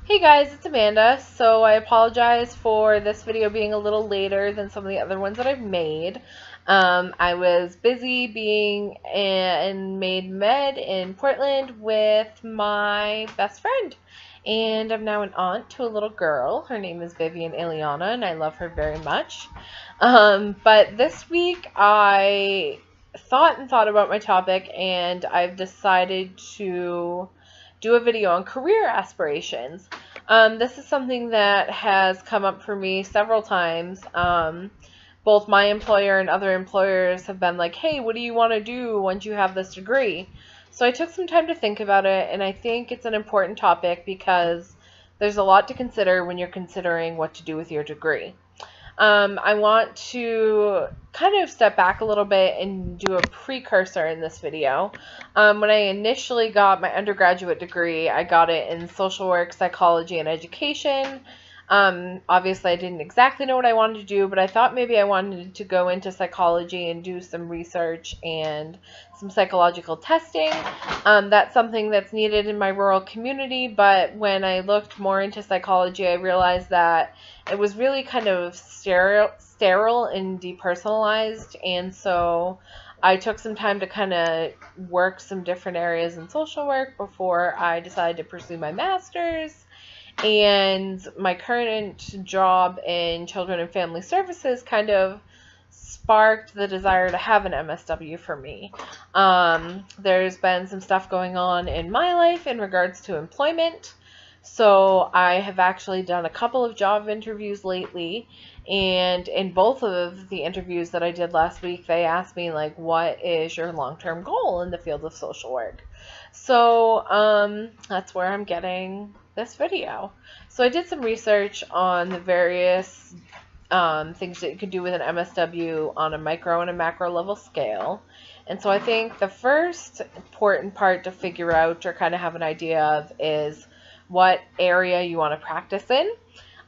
Hey guys, it's Amanda. So I apologize for this video being a little later than some of the other ones that I've made. I was busy being in Maid Med in Portland with my best friend. And I'm now an aunt to a little girl. Her name is Vivian Ileana, and I love her very much. But this week I thought about my topic, and I've decided to do a video on career aspirations. This is something that has come up for me several times. Both my employer and other employers have been like, hey, what do you want to do once you have this degree? So I took some time to think about it, and I think it's an important topic because there's a lot to consider when you're considering what to do with your degree. I want to kind of step back a little bit and do a precursor in this video. When I initially got my undergraduate degree, I got it in social work, psychology, and education. Obviously, I didn't exactly know what I wanted to do, but I thought maybe I wanted to go into psychology and do some research and some psychological testing. That's something that's needed in my rural community, but when I looked more into psychology, I realized that it was really kind of sterile and depersonalized, and so I took some time to kind of work some different areas in social work before I decided to pursue my master's. And my current job in children and family services kind of sparked the desire to have an MSW for me. There's been some stuff going on in my life in regards to employment. So I have actually done a couple of job interviews lately, and in both of the interviews that I did last week, they asked me, like, what is your long-term goal in the field of social work? So that's where I'm getting this video. So I did some research on the various things that you could do with an MSW on a micro and a macro level scale. And so I think the first important part to figure out or kind of have an idea of is what area you want to practice in.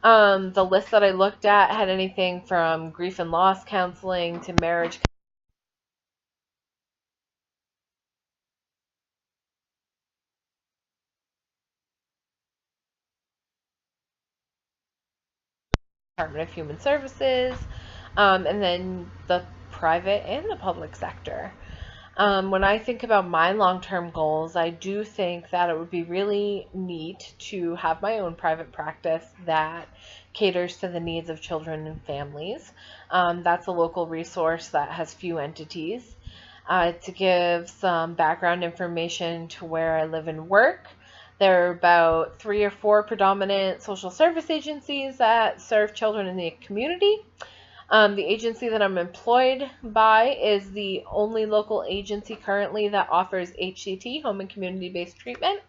The list that I looked at had anything from grief and loss counseling to marriage Department of Human Services, and then the private and the public sector. When I think about my long-term goals, I do think that it would be really neat to have my own private practice that caters to the needs of children and families. That's a local resource that has few entities. To give some background information to where I live and work, there are about 3 or 4 predominant social service agencies that serve children in the community. The agency that I'm employed by is the only local agency currently that offers HCT, home and community-based treatment.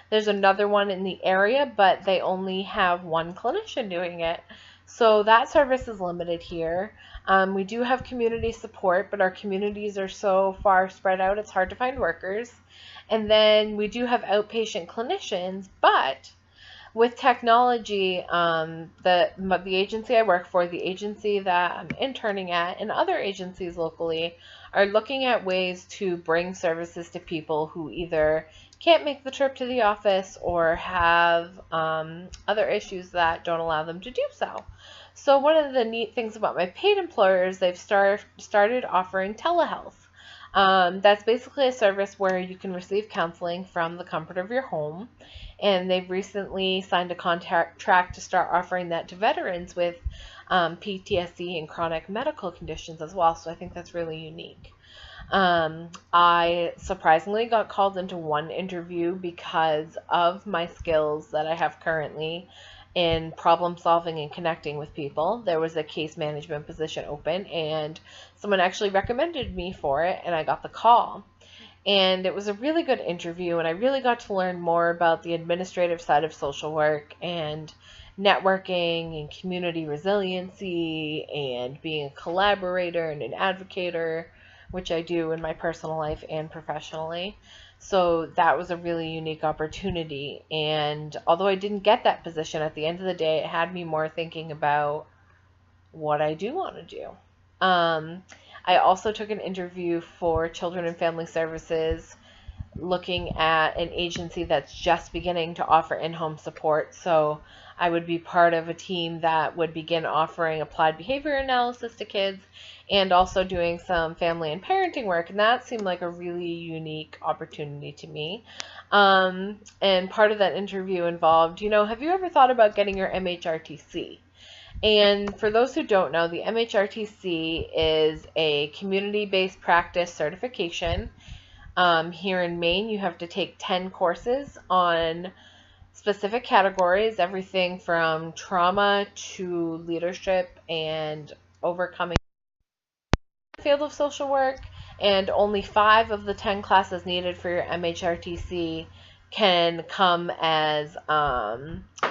There's another one in the area, but they only have one clinician doing it. So that service is limited here. We do have community support, but our communities are so far spread out, it's hard to find workers. And then we do have outpatient clinicians, but with technology, the agency I work for, the agency that I'm interning at, and other agencies locally are looking at ways to bring services to people who either can't make the trip to the office or have other issues that don't allow them to do so. So one of the neat things about my paid employers, they've started offering telehealth. That's basically a service where you can receive counseling from the comfort of your home, and they've recently signed a contract to start offering that to veterans with PTSD and chronic medical conditions as well, so I think that's really unique. I surprisingly got called into one interview because of my skills that I have currently in problem solving and connecting with people. There was a case management position open, and someone actually recommended me for it, and I got the call. And it was a really good interview, and I really got to learn more about the administrative side of social work and networking and community resiliency and being a collaborator and an advocator, which I do in my personal life and professionally. So that was a really unique opportunity. And although I didn't get that position, at the end of the day, it had me more thinking about what I do want to do. I also took an interview for Children and Family Services looking at an agency that's just beginning to offer in-home support. So I would be part of a team that would begin offering applied behavior analysis to kids and also doing some family and parenting work. And that seemed like a really unique opportunity to me. And part of that interview involved, have you ever thought about getting your MHRTC? And for those who don't know, the MHRTC is a community-based practice certification. Here in Maine, you have to take 10 courses on specific categories, everything from trauma to leadership and overcoming the field of social work, and only 5 of the 10 classes needed for your MHRTC can come as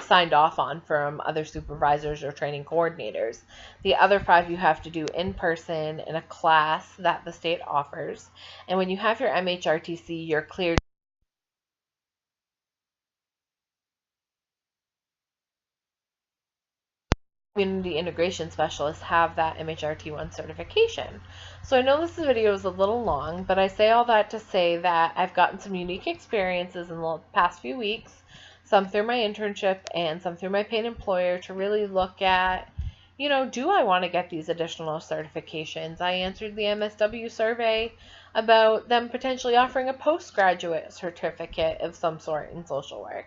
signed off on from other supervisors or training coordinators. The other 5 you have to do in person in a class that the state offers. And when you have your MHRTC, you're cleared. Community integration specialists have that MHRT1 certification. So I know this video is a little long, but I say all that to say that I've gotten some unique experiences in the past few weeks, some through my internship and some through my paid employer, to really look at, do I want to get these additional certifications? I answered the MSW survey about them potentially offering a postgraduate certificate of some sort in social work.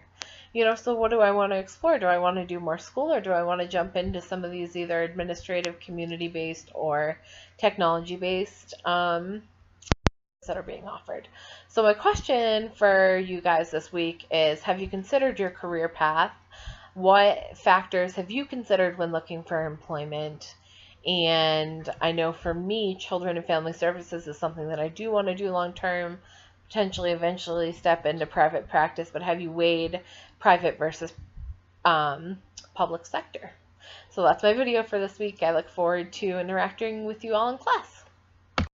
So what do I want to explore? Do I want to do more school, or do I want to jump into some of these either administrative, community-based, or technology-based that are being offered? So my question for you guys this week is, have you considered your career path? What factors have you considered when looking for employment? And I know for me, children and family services is something that I do want to do long term, potentially eventually step into private practice, but have you weighed private versus public sector? So that's my video for this week. I look forward to interacting with you all in class.